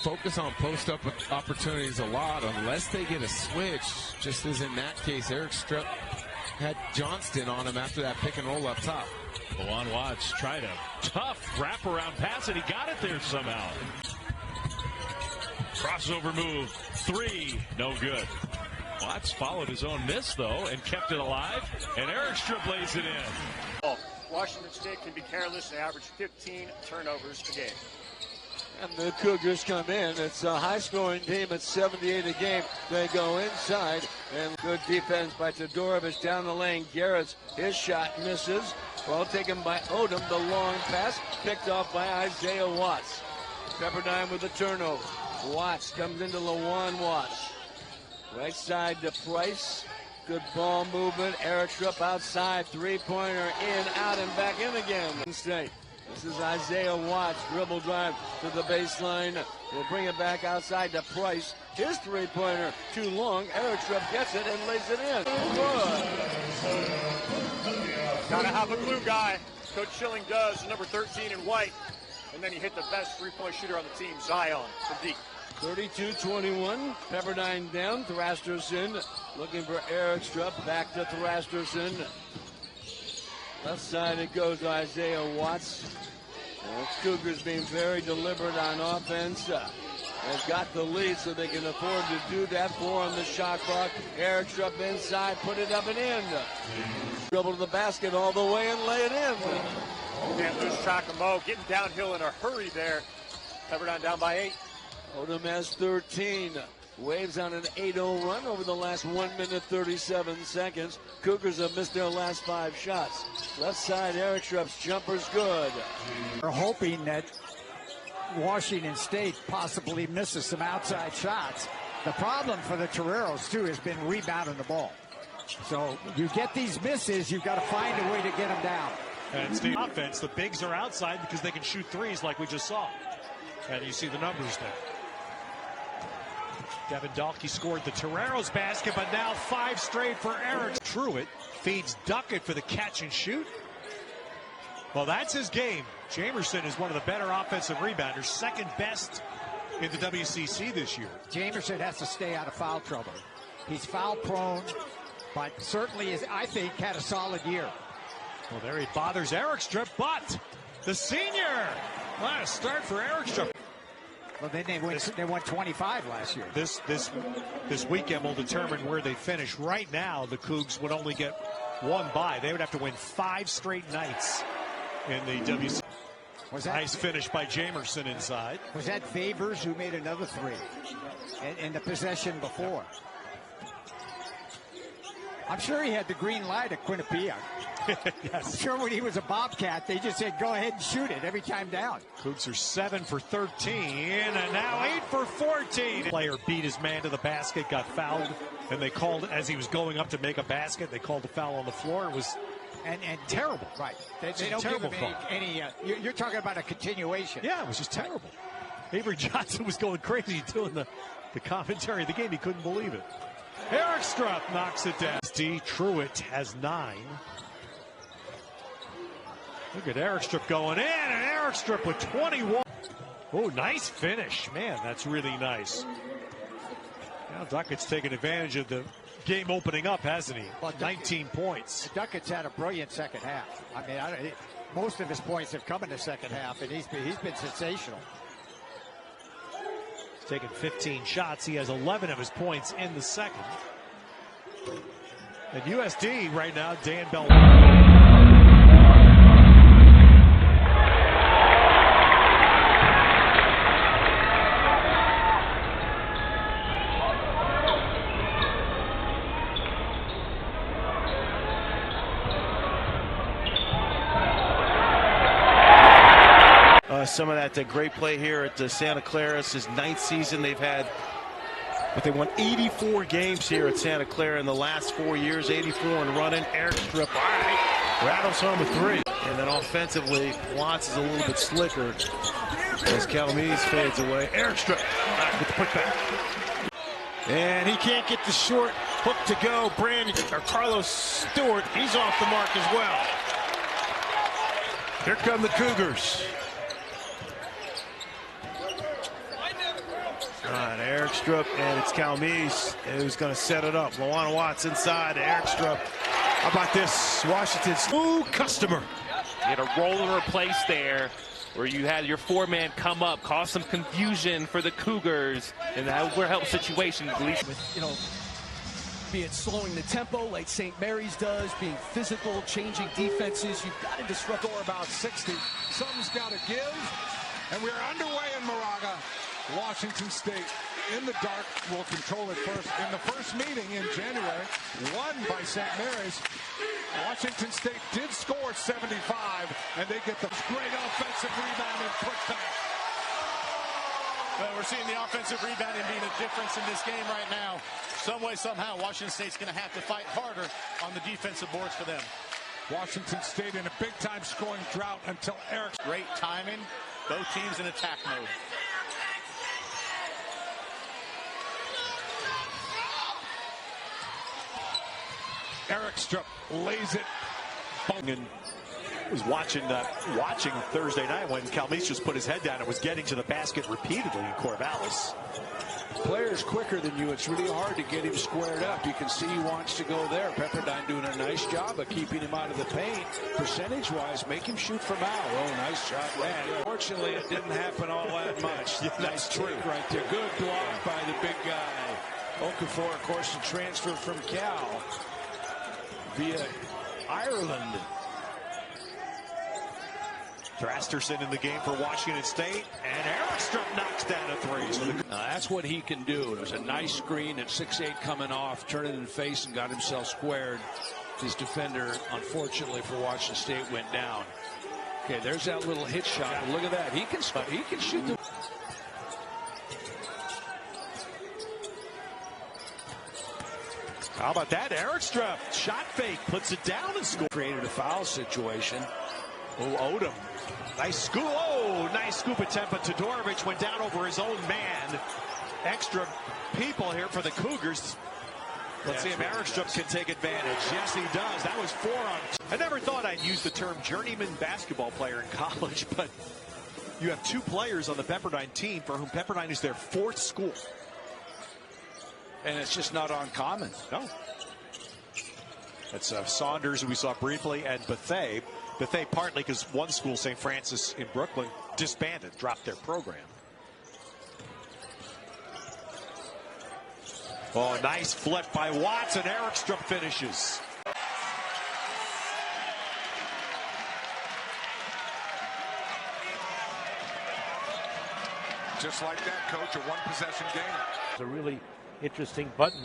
focus on post-up opportunities a lot unless they get a switch, just as in that case. Erikstrup had Johnston on him after that pick and roll up top. Lawan Watts tried a tough wraparound pass, and he got it there somehow. Crossover move, 3, no good. Watts followed his own miss, though, and kept it alive, and Erikstrup lays it in. Washington State can be careless. They average 15 turnovers a game. And the Cougars come in. It's a high-scoring team at 78 a game. They go inside, and good defense by Todorovic down the lane. Garrett's, his shot misses. Well taken by Odom. The long pass picked off by Isaiah Watts. Pepperdine with the turnover. Watts comes into Lawan Watts. Right side to Price. Good ball movement. Erikstrup outside. Three-pointer in, out, and back in again. State. This is Isaiah Watts. Dribble drive to the baseline. We'll bring it back outside to Price. His three-pointer too long. Erikstrup gets it and lays it in. Good. Gotta have a glue guy. Coach Schilling does. Number 13 in white. And then he hit the best three-point shooter on the team, Zion, from deep. 32-21. Pepperdine down. Thrasterson looking for Erikstrup. Back to Thrasterson. Left side it goes to Isaiah Watts. Cougars being very deliberate on offense. They've got the lead, so they can afford to do that. 4 on the shot clock. Erikstrup inside, put it up and in. Dribble to the basket all the way and lay it in. Can't lose track of Mo. Getting downhill in a hurry there. Pepperdine down by 8. Odom has 13. Waves on an 8-0 run over the last 1 minute 37 seconds. Cougars have missed their last 5 shots. Left side, Erikstrup's jumper's good. We're hoping that Washington State possibly misses some outside shots. The problem for the Toreros, too, has been rebounding the ball. So you get these misses, you've got to find a way to get them down. And State offense, the bigs are outside because they can shoot threes like we just saw. And you see the numbers there. Devin Dalkey scored the Toreros basket, but now 5 straight for Eric. Truitt feeds Duckett for the catch and shoot. Well, that's his game. Jamerson is one of the better offensive rebounders, second best in the WCC this year. Jamerson has to stay out of foul trouble. He's foul prone, but certainly is, I think, had a solid year. Well, there he bothers Erikstrup, but the senior. What a start for Erikstrup. Well, then they won 25 last year. This weekend will determine where they finish. Right now, the Cougs would only get 1 bye. They would have to win 5 straight nights in the WCC. Nice finish by Jamerson inside. Was that Favors who made another 3 in the possession before? I'm sure he had the green light at Quinnipiac. Yes. I'm sure when he was a Bobcat, they just said, go ahead and shoot it every time down. Cougs are 7 for 13, and now 8 for 14. Player beat his man to the basket, got fouled, and they called, as he was going up to make a basket, they called the foul on the floor. It was and terrible. Right. They don't give him any you're talking about a continuation. Yeah, it was just terrible. Avery Johnson was going crazy doing the commentary of the game. He couldn't believe it. Erikstrup knocks it down. Truitt has 9. Look at Erikstrup going in, and Erikstrup with 21. Oh, nice finish. Man, that's really nice. Now Duckett's taking advantage of the game opening up, hasn't he? Well, 19 points. Duckett's had a brilliant second half. I mean, most of his points have come in the second half, and he's been sensational. He's taken 15 shots. He has 11 of his points in the second. At USD right now, Dan Bell. Some of that great play here at Santa Clara. It's his 9th season they've had, but they won 84 games here at Santa Clara in the last 4 years, 84 and running. Erikstrup, all right, rattles home a 3. And then offensively, Watts is a little bit slicker as Calmes fades away. Erikstrup with the putback. And he can't get the short hook to go. Carlos Stewart, he's off the mark as well. Here come the Cougars. All right, Erikstrup, and it's Calmes who's going to set it up. Luana Watts inside, Erikstrup. How about this? Washington's new customer. You had a roll in replace there where you had your four-man come up, cause some confusion for the Cougars, and that would help situation, at least. With, be it slowing the tempo like St. Mary's does, being physical, changing defenses, you've got to disrupt. Or about 60. Something's got to give, and we're underway in Moraga. Washington State in the dark will control it first. In the first meeting in January, won by St. Mary's. Washington State did score 75, and they get the great offensive rebound and putback. Well, we're seeing the offensive rebounding being a difference in this game right now. Some way, somehow, Washington State's going to have to fight harder on the defensive boards for them. Washington State in a big-time scoring drought until Eric. Great timing. Both teams in attack mode. Erikstrup lays it. And was watching Thursday night when Calmes just put his head down and was getting to the basket repeatedly in Corvallis. Player's quicker than you. It's really hard to get him squared up. You can see he wants to go there. Pepperdine doing a nice job of keeping him out of the paint. Percentage-wise, make him shoot from out. Oh, nice shot. Man, fortunately, it didn't happen all that much. Yeah, that's true. Right there. Good block by the big guy. Okafor, of course, the transfer from Cal via Ireland. Drasterson in the game for Washington State, and Erikstrup knocks down a three. So that's what he can do. It was a nice screen at 6'8" coming off, turning in face and got himself squared. His defender, unfortunately for Washington State, went down. Okay, there's that little hit shot. Look at that. He can shoot the. How about that? Erikstrup shot fake, puts it down and scores. Created a foul situation. Oh, Odom. Nice scoop. Oh, nice scoop attempt, but Todorovic went down over his own man. Extra people here for the Cougars. Let's see if Erikstrup can take advantage. Yes, he does. That was 4 on. I never thought I'd use the term journeyman basketball player in college, but you have 2 players on the Pepperdine team for whom Pepperdine is their 4th school. And it's just not uncommon. No. That's Saunders, who we saw briefly, and Bethea. Bethea partly because one school, St. Francis in Brooklyn, disbanded, dropped their program. Oh, nice flip by Watts, and Erikstrup finishes. Just like that, Coach, a one-possession game. It's a really interesting button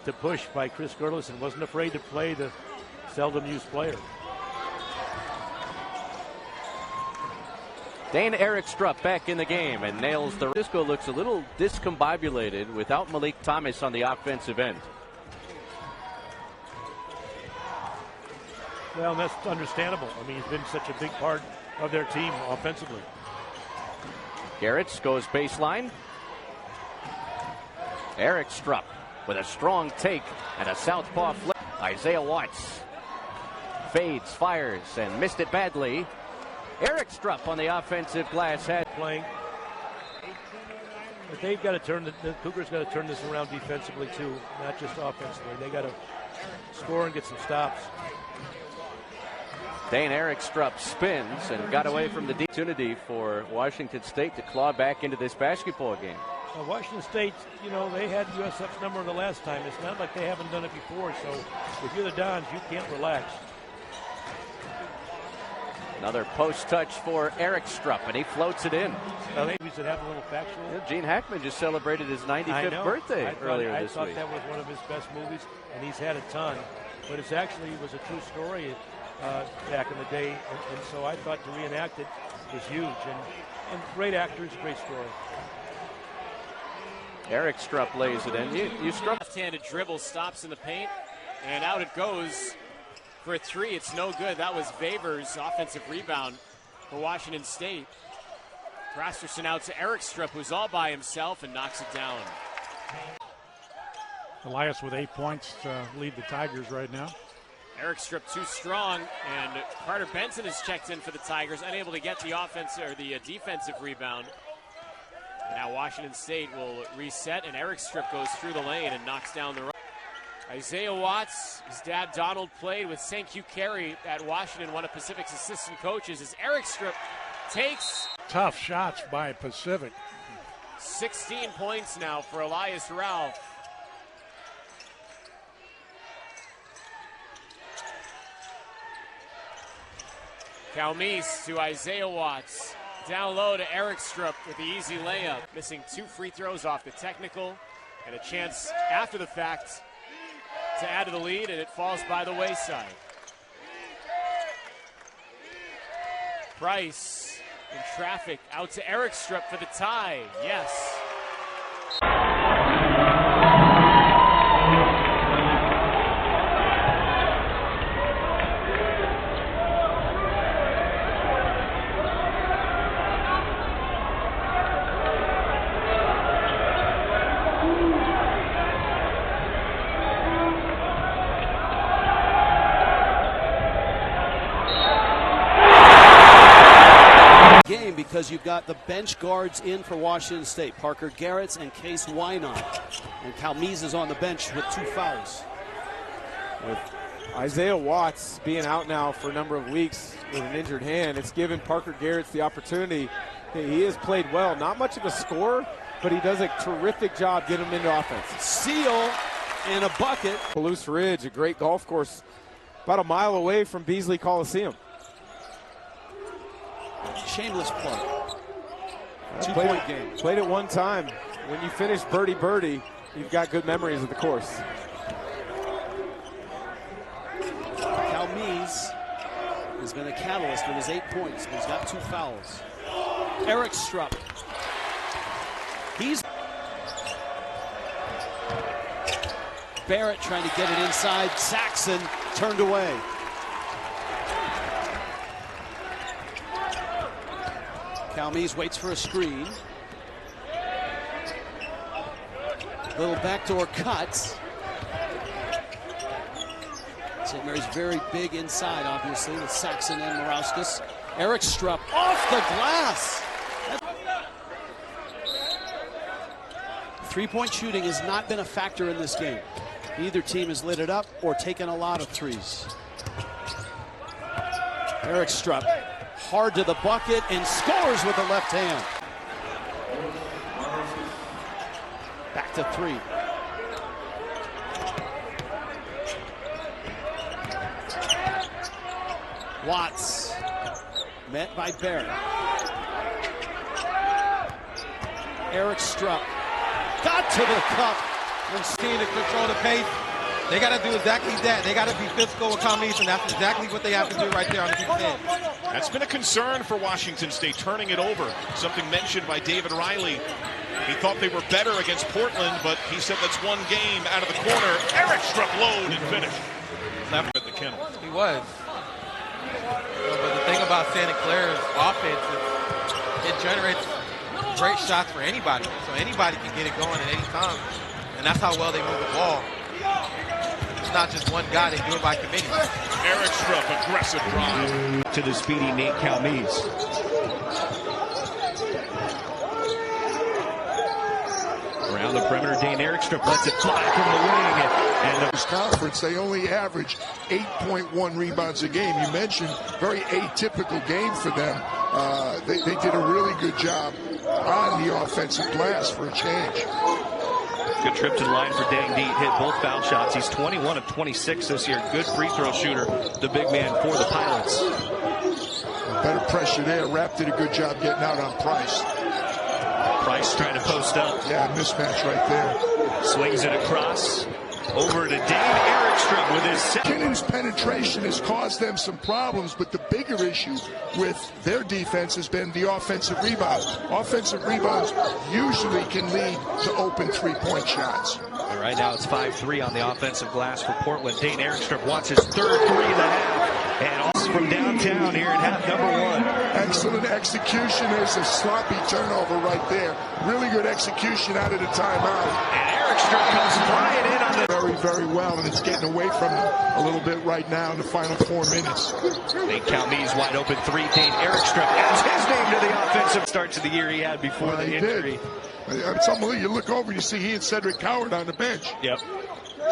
to push by Chris Gerlison. Wasn't afraid to play the seldom used player. Dane Erikstrup back in the game and nails the. Cisco looks a little discombobulated without Malik Thomas on the offensive end. Well, that's understandable. I mean, he's been such a big part of their team offensively. Garrett goes baseline. Erikstrup with a strong take and a southpaw flip. Isaiah Watts fades, fires, and missed it badly. Erikstrup on the offensive glass had playing. But they've got to turn the Cougars got to turn this around defensively too, not just offensively. They got to score and get some stops. Dane Erikstrup spins and got away from the opportunity for Washington State to claw back into this basketball game. Washington State, you know, they had USF's number the last time. It's not like they haven't done it before. So if you're the Dons, you can't relax. Another post touch for Erikstrup, and he floats it in. I think we should have a little factual. Yeah, Gene Hackman just celebrated his 95th birthday earlier this week. I thought that was one of his best movies, and he's had a ton. But it was a true story back in the day, and so I thought to reenact it was huge. And great actors, great story. Erikstrup lays it in. You struck. Left-handed dribble stops in the paint, and out it goes. For a 3, it's no good. That was Vaver's offensive rebound for Washington State. Drasterson out to Erikstrup, who's all by himself, and knocks it down. Elias with 8 points to lead the Tigers right now. Erikstrup too strong, and Carter Benson has checked in for the Tigers, unable to get the offense or the defensive rebound. And now Washington State will reset, and Erikstrup goes through the lane and knocks down the run. Isaiah Watts, his dad Donald played with St. Hugh Carey at Washington, one of Pacific's assistant coaches, as Erikstrup takes tough shots by Pacific. 16 points now for Elias Ralph. Calmise to Isaiah Watts. Down low to Erikstrup with the easy layup. Missing 2 free throws off the technical, and a chance after the fact to add to the lead, and it falls by the wayside. Price in traffic out to Erikstrup for the tie. Yes. Because you've got the bench guards in for Washington State, Parker Garretts and Case Wynot. And Calmise is on the bench with 2 fouls. With Isaiah Watts being out now for a number of weeks with an injured hand, it's given Parker Garretts the opportunity. He has played well. Not much of a scorer, but he does a terrific job getting him into offense. Steal and a bucket. Palouse Ridge, a great golf course about a mile away from Beasley Coliseum. Shameless plug. 2-point game. Played it one time. When you finish birdie, you've got good memories of the course. Calmise has been a catalyst with his 8 points, but he's got 2 fouls. Erikstrup. Barrett trying to get it inside. Saxon turned away. Calmise waits for a screen. Little backdoor cuts. St. Mary's very big inside, obviously, with Saxon and Morauskas. Erikstrup off the glass. 3-point shooting has not been a factor in this game. Neither team has lit it up or taken a lot of threes. Erikstrup hard to the bucket and scores with the left hand. Back to 3. Watts met by Barrett. Erikstrup got to the cup. And seeing to control the pace. They got to do exactly that. They got to be physical with Calmise, and that's exactly what they have to do right there on the defense end. That's been a concern for Washington State, turning it over. Something mentioned by David Riley. He thought they were better against Portland, but he said that's one game out of the corner. Erikstrup load and finish. Left at the kennel. He was. But the thing about Santa Clara's offense is it generates great shots for anybody. So anybody can get it going at any time. And that's how well they move the ball. It's not just one guy, they do it by committee. Erikstrup, aggressive drive. To the speedy Nate Calmise. Around the perimeter, Dane Erikstrup lets it fly from the wing. And this conference, they only average 8.1 rebounds a game. You mentioned very atypical game for them. They did a really good job on the offensive glass for a change. Good trip to the line for Dane. He hit both foul shots. He's 21 of 26 this year. Good free throw shooter, the big man for the Pilots. Better pressure there. Rapp did a good job getting out on Price. Price trying to post up. Yeah, mismatch right there. Swings it across. Over to Dane Erikstrup with his second. McKinnon's penetration has caused them some problems, but the bigger issue with their defense has been the offensive rebound. Offensive rebounds usually can lead to open three-point shots. And right now it's 5-3 on the offensive glass for Portland. Dane Erikstrup wants his third 3 of the half. And also from downtown here in half number one. Excellent execution. There's a sloppy turnover right there. Really good execution out of the timeout. And Erikstrup comes flying in on the... Very, very well, and it's getting away from him a little bit right now in the final 4 minutes. Nate Calmese wide open three. Dane Erikstrup adds his name to the offensive starts of the year he had before the injury. It's unbelievable. You look over, you see he and Cedric Howard on the bench. Yep.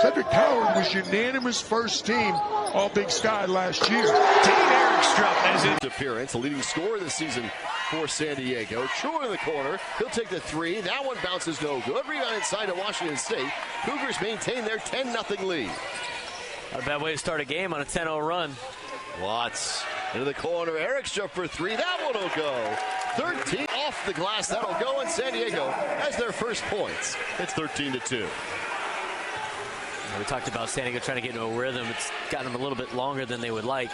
Cedric Howard was unanimous first team All Big Sky last year. Dane Erikstrup as his appearance, the leading scorer this season for San Diego. True in the corner. He'll take the three. That one bounces no good. Rebound inside to Washington State. Cougars maintain their 10-0 lead. Not a bad way to start a game on a 10-0 run. Watts into the corner. Erikstrup for three. That one will go. 13 off the glass. That'll go, and San Diego has their first points. It's 13-2. We talked about San Diego trying to get into a rhythm. It's gotten them a little bit longer than they would like.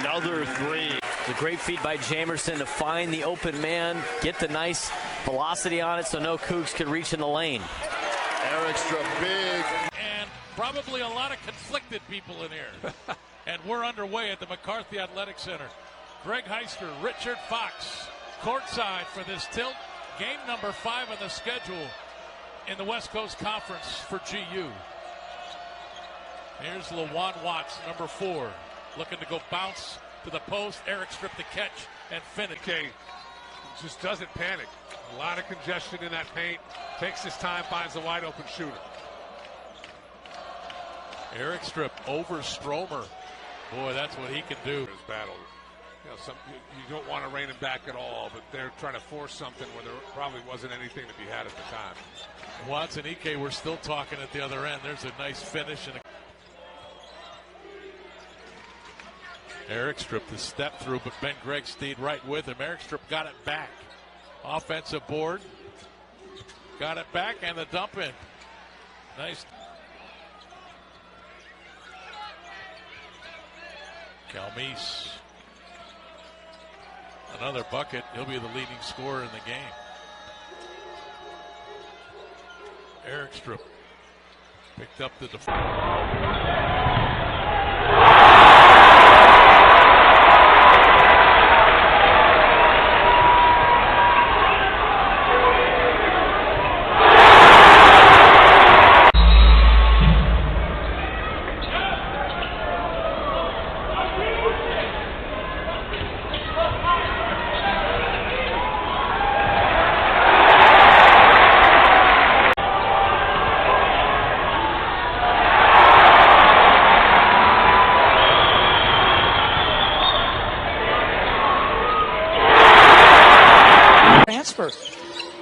Another three. It's a great feed by Jamerson to find the open man, get the nice velocity on it so no Cougs can reach in the lane. Erikstrup big. And probably a lot of conflicted people in here. And we're underway at the McCarthy Athletic Center. Greg Heister, Richard Fox, courtside for this tilt. Game number 5 on the schedule in the West Coast Conference for GU. Here's LaJuan Watts, number 4, looking to go bounce to the post. Erikstrup to catch and finish. Okay, just doesn't panic. A lot of congestion in that paint. Takes his time, finds a wide open shooter. Erikstrup over Stromer. Boy, that's what he can do. His battle. You know, you don't want to rein him back at all, but they're trying to force something where there probably wasn't anything to be had at the time. Watts and Ike were still talking at the other end. There's a nice finish. And Erikstrup to step through, but Ben Gregg stayed right with him. Erikstrup got it back. Offensive board. Got it back and the dump in. Nice. Calmese. Another bucket. He'll be the leading scorer in the game. Erikstrup picked up the transfer.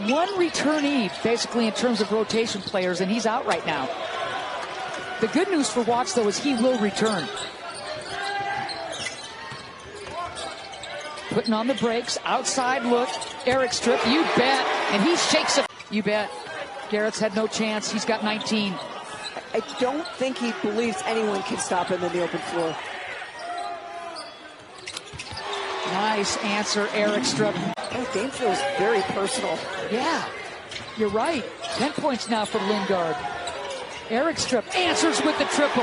One returnee, basically, in terms of rotation players, and he's out right now. The good news for Watts, though, is he will return. Putting on the brakes, outside look, Erikstrup, you bet, and he shakes it. You bet. Garrett's had no chance. He's got 19. I don't think he believes anyone can stop him in the open floor. Nice answer, Erikstrup. That game feels very personal. Yeah, you're right. 10 points now for Lingard. Erikstrup answers with the triple.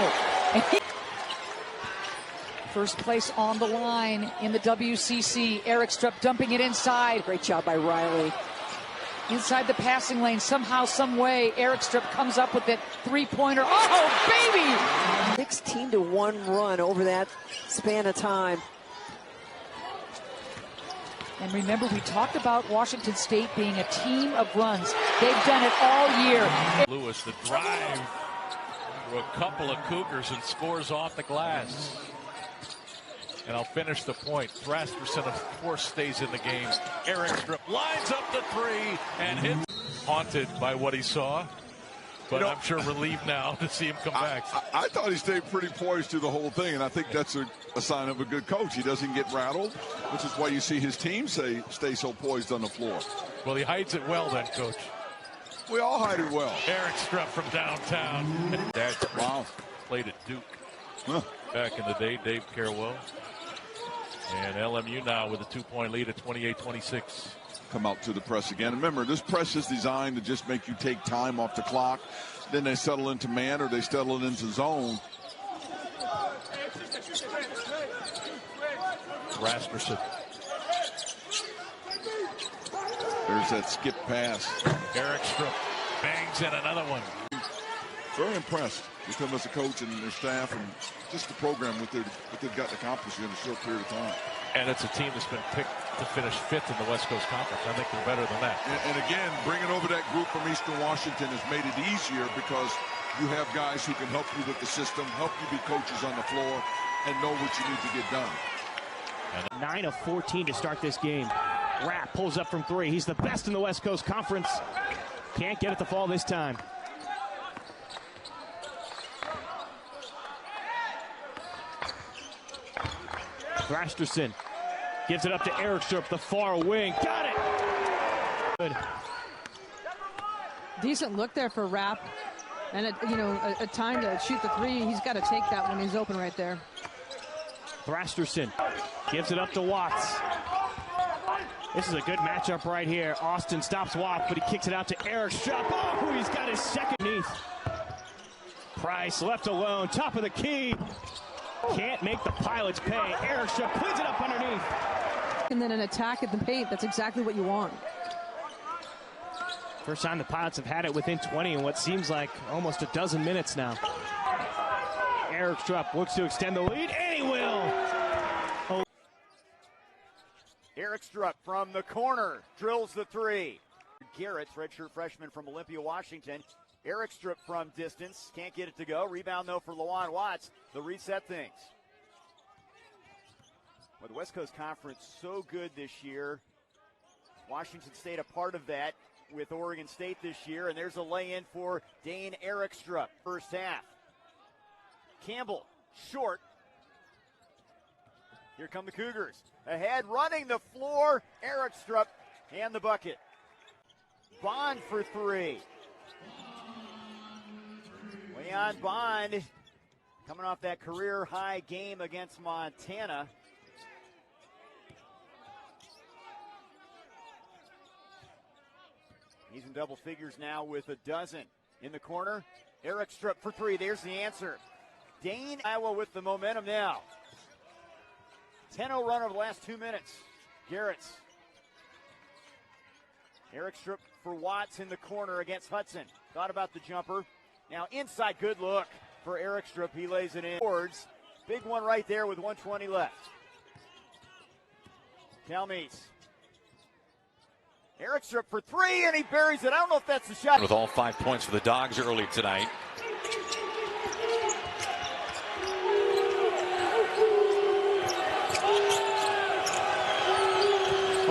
And first place on the line in the WCC. Erikstrup dumping it inside. Great job by Riley. Inside the passing lane, somehow, some way, Erikstrup comes up with that three-pointer. Oh, baby! 16-1 run over that span of time. And remember, we talked about Washington State being a team of runs. They've done it all year. Lewis, the drive to a couple of Cougars and scores off the glass. And I'll finish the point. Thrasterson, of course, stays in the game. Erikstrup lines up the three and hits. Haunted by what he saw, but I'm sure relieved now to see him come back. I thought he stayed pretty poised through the whole thing, and I think that's a sign of a good coach. He doesn't get rattled, which is why you see his team stay so poised on the floor. Well, he hides it well then, Coach. We all hide it well. Erikstrup from downtown. That's wow. Played at Duke back in the day, Dave Carwell. And LMU now with a 2-point lead at 28-26. Come out to the press again. Remember, this press is designed to just make you take time off the clock. Then they settle into man or they settle into zone. Rasmussen. There's that skip pass. Erikstrup bangs in another one. Very impressed with him as a coach and their staff and just the program, what they've gotten accomplished in a short period of time. And it's a team that's been picked to finish 5th in the West Coast Conference. I think they're better than that. And again, bringing over that group from Eastern Washington has made it easier because you have guys who can help you with the system, help you be coaches on the floor, and know what you need to get done. 9 of 14 to start this game. Rapp pulls up from 3. He's the best in the West Coast Conference. Can't get it to fall this time. Rasmussen gives it up to Erikstrup, the far wing. Got it! Good. Decent look there for Rapp. And, a time to shoot the 3. He's got to take that when he's open right there. Rasmussen gives it up to Watts. This is a good matchup right here. Austin stops Watts, but he kicks it out to Erikstrup. Oh, he's got his second knee. Price left alone, top of the key. Can't make the Pilots pay. Erikstrup cleans it up underneath. And then an attack at the paint. That's exactly what you want. First time the Pilots have had it within 20 in what seems like almost a dozen minutes now. Erikstrup looks to extend the lead, and he will. Oh. Erikstrup from the corner drills the 3. Garrett's redshirt freshman from Olympia, Washington. Erikstrup from distance, can't get it to go. Rebound, though, for Lawan Watts. The reset things. Well, the West Coast Conference so good this year. Washington State a part of that with Oregon State this year. And there's a lay-in for Dane Erikstrup, first half. Campbell, short. Here come the Cougars. Ahead, running the floor. Erikstrup and the bucket. Bond for 3. Leon Bond coming off that career-high game against Montana. He's in double figures now with a dozen. In the corner, Erikstrup for 3. There's the answer. Dane, Iowa with the momentum now. 10-0 run over the last 2 minutes. Garrett's. Erikstrup for Watts in the corner against Hudson. Thought about the jumper. Now inside, good look for Erikstrup. He lays it in. Big one right there with 1:20 left. Calmes. Erikstrup for 3, and he buries it. I don't know if that's the shot. With all 5 points for the Dogs early tonight.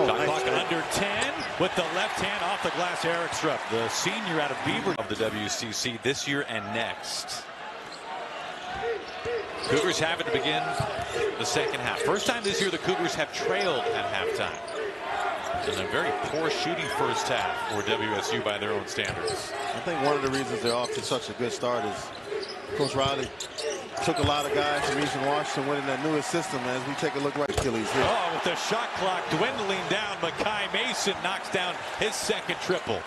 Shot clock under 10 with the left hand off the glass. Erikstrup, the senior out of Beaver Of the WCC this year and next. Cougars have it to begin the second half. First time this year the Cougars have trailed at halftime. And a very poor shooting first half for WSU by their own standards. I think one of the reasons they're off to such a good start is Coach Riley took a lot of guys from Eastern Washington, went in that newest system. As we take a look right, Achilles here. Oh, with the shot clock dwindling down, Makai Mason knocks down his second triple.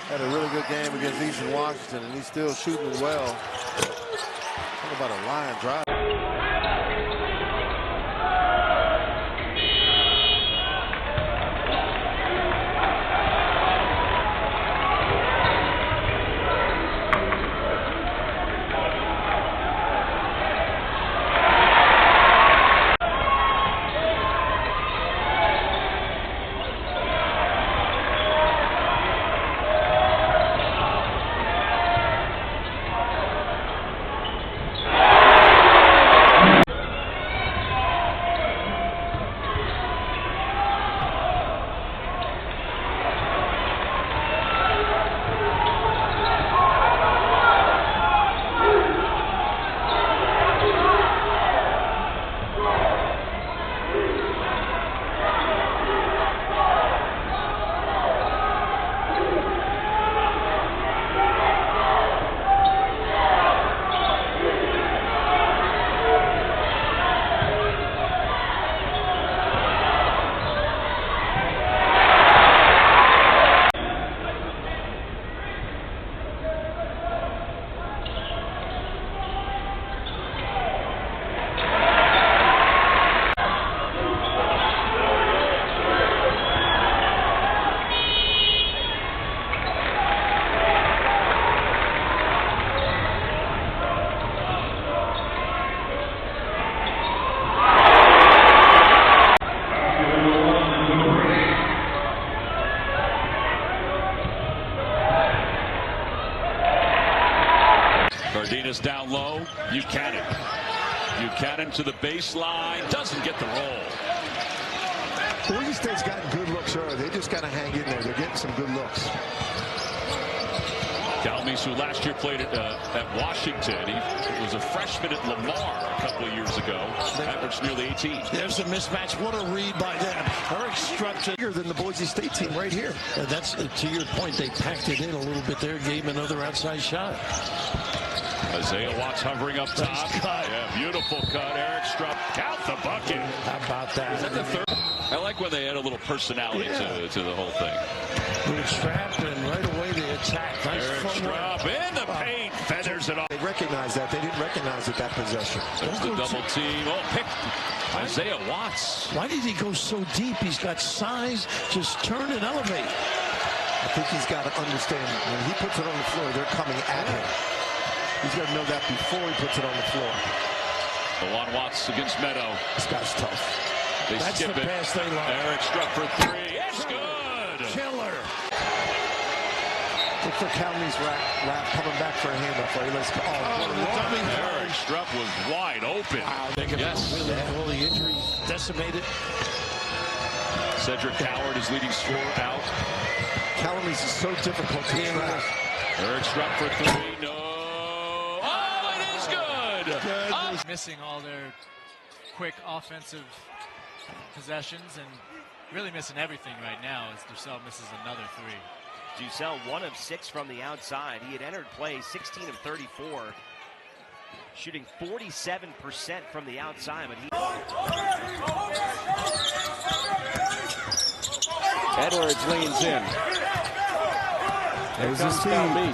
Had a really good game against Eastern Washington, and he's still shooting well. Talk about a line drive. Cardenas down low. Buchanan to the baseline. Doesn't get the roll. Boise State's gotten good looks early. They just got to hang in there. They're getting some good looks. Calmes, who last year played at Washington, he was a freshman at Lamar a couple of years ago, averaged nearly 18. There's a mismatch. What a read by them. Erikstrup bigger than the Boise State team right here. That's to your point. They packed it in a little bit there, gave him another outside shot. Isaiah Watts hovering up top. Yeah, beautiful cut. Erikstrup, count the bucket. How about that? Is that the third? I like when they add a little personality to the whole thing. Good trap, and right away they attack. Nice Erikstrup in the paint, feathers it off. They recognize that. They didn't recognize it, that possession. There's the double team. Oh, picked Isaiah Watts. Why did he go so deep? He's got size. Just turn and elevate. I think he's got to understand when he puts it on the floor, they're coming at him. He's got to know that before he puts it on the floor. Juwan Watts against Meadow. This guy's tough. They That's skip the it. pass they love. Erikstrup for three. It's good. Killer. Look for Calmes rap coming back for a handoff. Erikstrup was wide open. Wow, they can really have all the injuries decimated. Cedric Howard is leading scorer out. Calmes is so difficult to track. Erikstrup for three. No. Oh, it is good. Missing all their quick offensive possessions and really missing everything right now as Dussel misses another three. Dussel 1 of 6 from the outside. He had entered play 16 of 34, shooting 47% from the outside. But Edwards leans in. There's his team.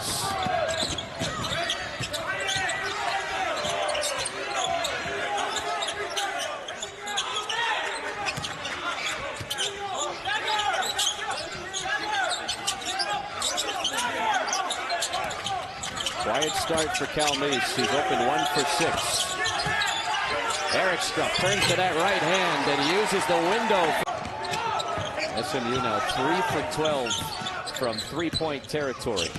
Quiet start for Calmes. He's open 1 for 6. Erikstrup turns to that right hand and uses the window. SMU now 3 for 12 from three-point territory.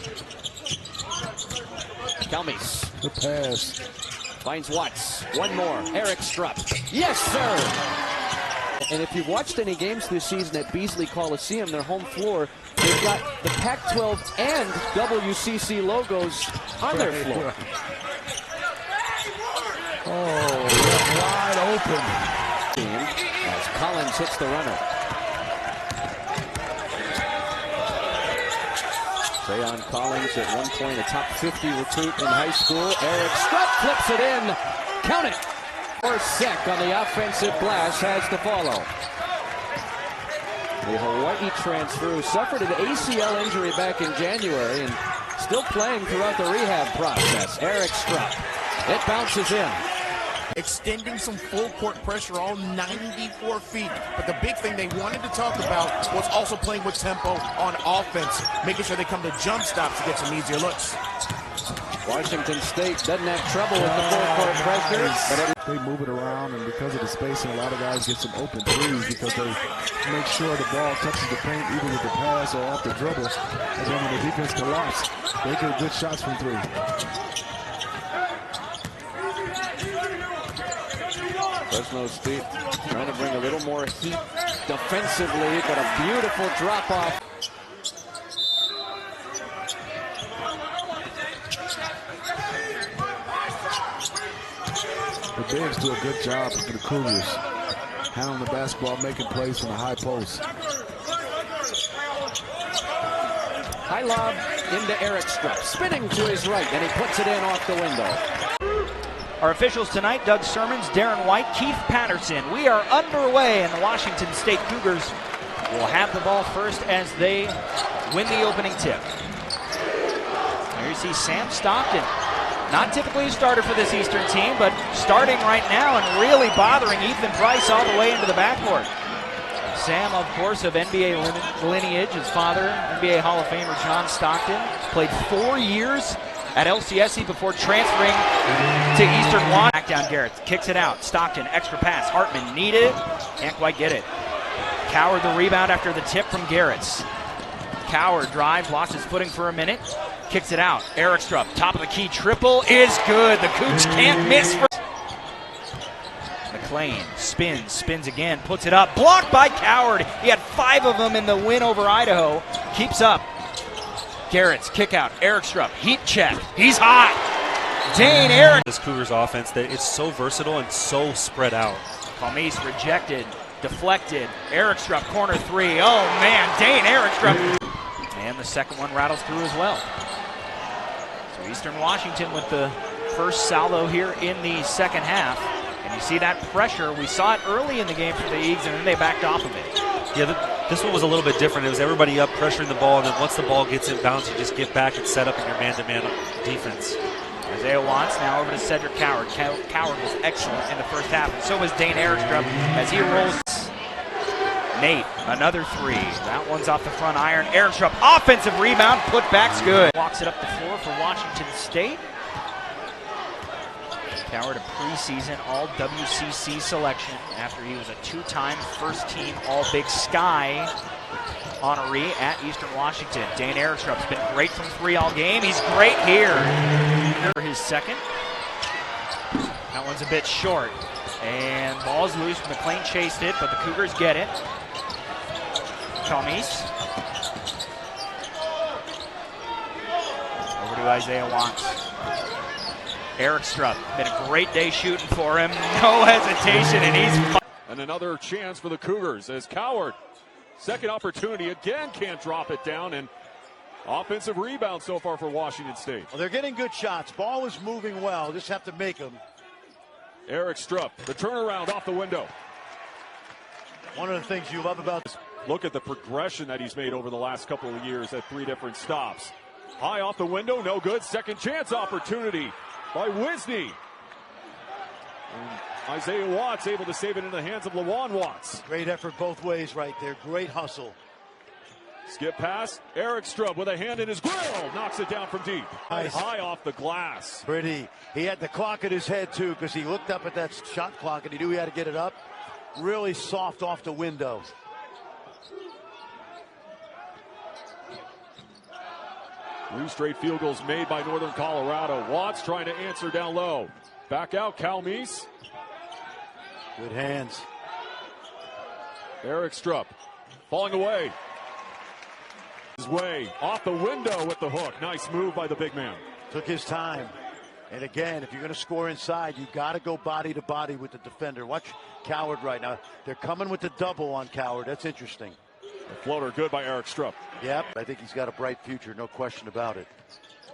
Calmes. The pass. Finds Watts. One more. Erikstrup. Yes, sir! And if you've watched any games this season at Beasley Coliseum, their home floor, they've got the Pac-12 and WCC logos on their floor. Oh, wide open. As Collins hits the runner. Trayon Collins at one point a top 50 recruit in high school. Erikstrup flips it in. Count it. Or Sec on the offensive glass has to follow. The Hawaii transfer suffered an ACL injury back in January and still playing throughout the rehab process. Erikstrup. It bounces in. Extending some full court pressure all 94 feet. But the big thing they wanted to talk about was also playing with tempo on offense, making sure they come to jump stops to get some easier looks. Washington State doesn't have trouble with the full court pressure, but they move it around, and because of the spacing, a lot of guys get some open threes because they make sure the ball touches the paint either with the pass or off the dribble. And then when the defense collapses, they get good shots from three. Fresno State trying to bring a little more heat defensively, but a beautiful drop-off. The bigs do a good job for the Cougars, handling the basketball, making plays from the high post. High lob into Erikstrup, spinning to his right, and he puts it in off the window. Our officials tonight, Doug Sermons, Darren White, Keith Patterson. We are underway, and the Washington State Cougars will have the ball first as they win the opening tip. Here you see Sam Stockton. Not typically a starter for this Eastern team, but starting right now and really bothering Ethan Price all the way into the backcourt. Sam, of course, of NBA lineage. His father, NBA Hall of Famer John Stockton, played 4 years at LCSC before transferring to Eastern Washington. Back down Garrett, kicks it out. Stockton, extra pass. Hartman needed it, can't quite get it. Coward the rebound after the tip from Garrett's. Coward drives, lost his footing for a minute, kicks it out. Erikstrup, top of the key, triple is good. The Cougs can't miss. McLean spins again, puts it up, blocked by Coward. He had 5 of them in the win over Idaho. Keeps up. Garrett's kick out. Erikstrup, heat check. He's hot. Dane Eric. This Cougars offense, it's so versatile and so spread out. Palmise rejected, deflected. Erikstrup, corner 3. Oh man, Dane Erikstrup. And the second one rattles through as well. So Eastern Washington with the first salvo here in the second half. And you see that pressure. We saw it early in the game for the Eagles, and then they backed off of it. Yeah, this one was a little bit different. It was everybody up pressuring the ball, and then once the ball gets inbounds, you just get back and set up in your man-to-man defense. Isaiah Watts now over to Cedric Coward. Coward was excellent in the first half, and so was Dane Erikstrup as he rolls. Nate, another 3. That one's off the front iron. Erikstrup, offensive rebound, putback's good. Walks it up the floor for Washington State. Coward, a preseason All-WCC selection after he was a 2-time first-team All-Big Sky honoree at Eastern Washington. Dane Erikstrup's been great from 3 all game. He's great here. For his second. That one's a bit short. And ball's loose. McLean chased it, but the Cougars get it. Palmise. Over to Isaiah Watts. Erikstrup, been a great day shooting for him. No hesitation, and he's... And another chance for the Cougars as Coward, second opportunity, again can't drop it down, and offensive rebound so far for Washington State. Well, they're getting good shots. Ball is moving well. Just have to make them. Erikstrup, the turnaround off the window. One of the things you love about this. Look at the progression that he's made over the last couple of years at 3 different stops. High off the window, no good. Second chance opportunity by Wisney. And Isaiah Watts able to save it in the hands of Lawan Watts. Great effort both ways right there. Great hustle. Skip pass. Erikstrup with a hand in his grill. Knocks it down from deep. Nice. High off the glass. Pretty. He had the clock at his head, too, because he looked up at that shot clock and he knew he had to get it up. Really soft off the window. Three straight field goals made by Northern Colorado. Watts trying to answer down low. Back out, Palmise. Good hands. Erikstrup falling away. His way off the window with the hook. Nice move by the big man. Took his time. And again, if you're going to score inside, you've got to go body to body with the defender. Watch Coward right now. They're coming with the double on Coward. That's interesting. The floater good by Erikstrup. Yep, I think he's got a bright future, no question about it.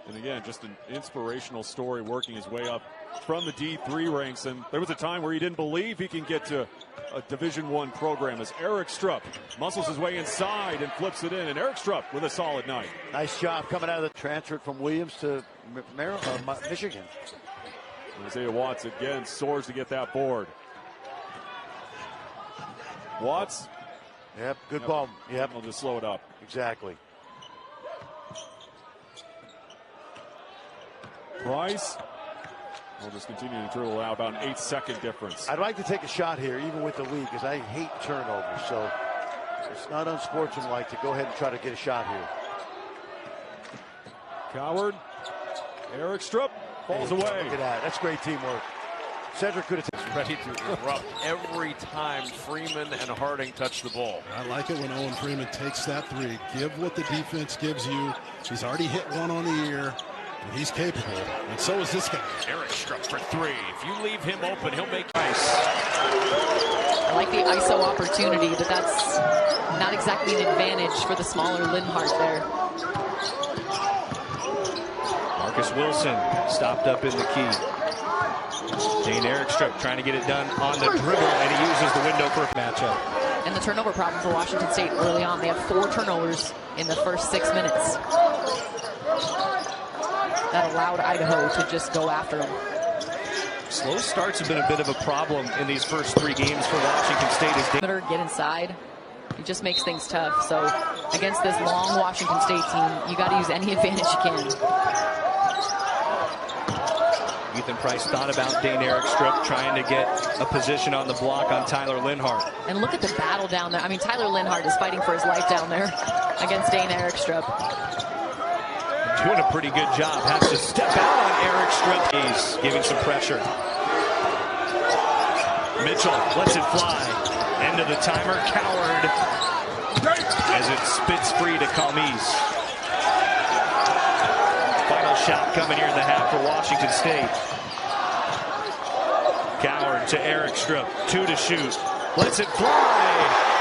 And again, just an inspirational story, working his way up from the D3 ranks. And there was a time where he didn't believe he can get to a Division I program as Erikstrup muscles his way inside and flips it in. And Erikstrup with a solid night. Nice job coming out of the transfer from Williams to Michigan. Isaiah Watts again soars to get that board. Watts. Yep, good ball. Yep. I'll just slow it up. Exactly. Price. We'll just continue to dribble out, about an 8-second difference. I'd like to take a shot here, even with the lead, because I hate turnovers. So it's not unsportsmanlike to go ahead and try to get a shot here. Coward. Erikstrup falls away. Look at that. That's great teamwork. Cedric could have ready to erupt every time Freeman and Harding touch the ball. I like it when Owen Freeman takes that 3. Give what the defense gives you. He's already hit one on the year, and he's capable. And so is this guy. Erikstrup for 3. If you leave him open, he'll make ice. I like the ISO opportunity, but that's not exactly an advantage for the smaller Linhart there. Marcus Wilson stopped up in the key. Dane Erikstrup trying to get it done on the dribble, and he uses the window for a matchup. And the turnover problem for Washington State early on. They have 4 turnovers in the first 6 minutes. That allowed Idaho to just go after them. Slow starts have been a bit of a problem in these first 3 games for Washington State. As get inside, it just makes things tough. So against this long Washington State team, you got to use any advantage you can. You Ethan Price thought about Dane Erikstrup trying to get a position on the block on Tyler Linhart. And look at the battle down there. I mean, Tyler Linhart is fighting for his life down there against Dane Erikstrup. Doing a pretty good job. Has to step out on Erikstrup. He's giving some pressure. Mitchell lets it fly. End of the timer. Coward as it spits free to Calmes. Final shot coming here in the half for Washington State. Coward to Erikstrup. 2 to shoot. Lets it fly.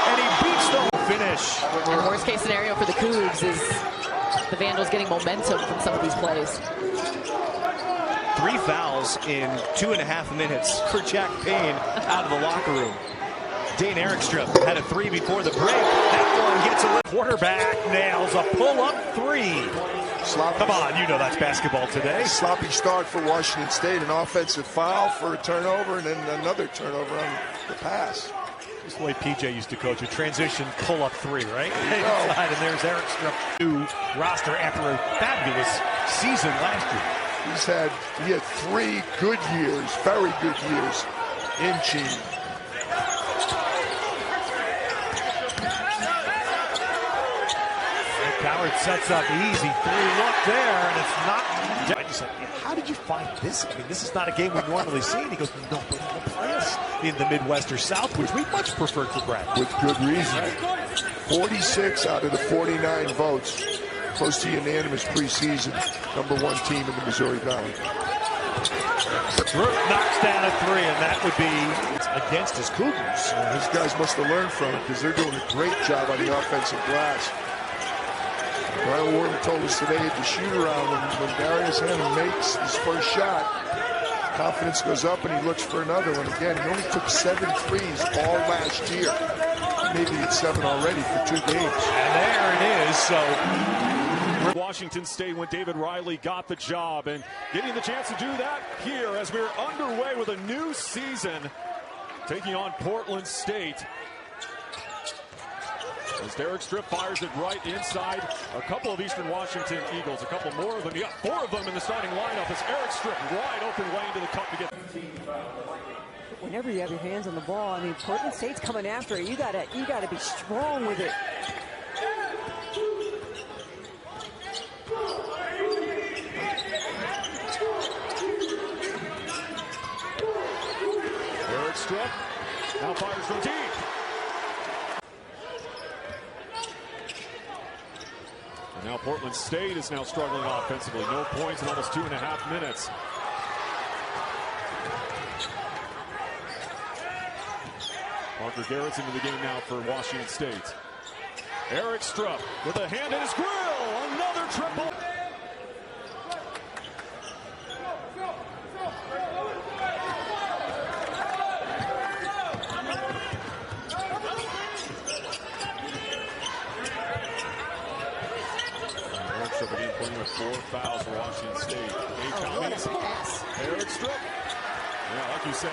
And he beats the finish. And the worst case scenario for the Cougs is the Vandals getting momentum from some of these plays. 3 fouls in 2.5 minutes for Jack Payne out of the locker room. Dane Erikstrup had a 3 before the break. That one gets a quarterback, nails a pull-up 3. Sloppy. Come on, you know that's basketball today. Sloppy start for Washington State, an offensive foul for a turnover, and then another turnover on the pass. This is the way PJ used to coach, a transition pull-up 3, right? Inside, and there's Erikstrup, new roster after a fabulous season last year. He had 3 good years, very good years in Cheney. Coward sets up easy 3 look there, and it's not. I just said, how did you find this? I mean, this is not a game we normally see. And he goes, nobody will play us in the Midwest or South, which we much preferred for Brad. With good reason. 46 out of the 49 votes. Close to unanimous preseason. #1 team in the Missouri Valley. Rook knocks down a 3, and that would be against his Cougars. These guys must have learned from it because they're doing a great job on the offensive glass. Brian Warden told us today at the shoot-around when Darius Hammond makes his first shot, confidence goes up and he looks for another one. Again, he only took 7 threes all last year. Maybe it's 7 already for 2 games. And there it is. So Washington State when David Riley got the job, and getting the chance to do that here as we're underway with a new season, taking on Portland State. As Erikstrup fires it right inside a couple of Eastern Washington Eagles, a couple more of them. You got 4 of them in the starting lineup as Erikstrup wide open lane to the cup to get. Whenever you have your hands on the ball, I mean, Portland State's coming after it. You gotta be strong with it. Erikstrup now fires from deep. And now Portland State is now struggling offensively. No points in almost 2.5 minutes. Parker Garrett's into the game now for Washington State. Erikstrup with a hand in his grill. Another triple. Erikstrup again putting with 4 fouls for Washington State. Erikstrup. Yeah, like you said.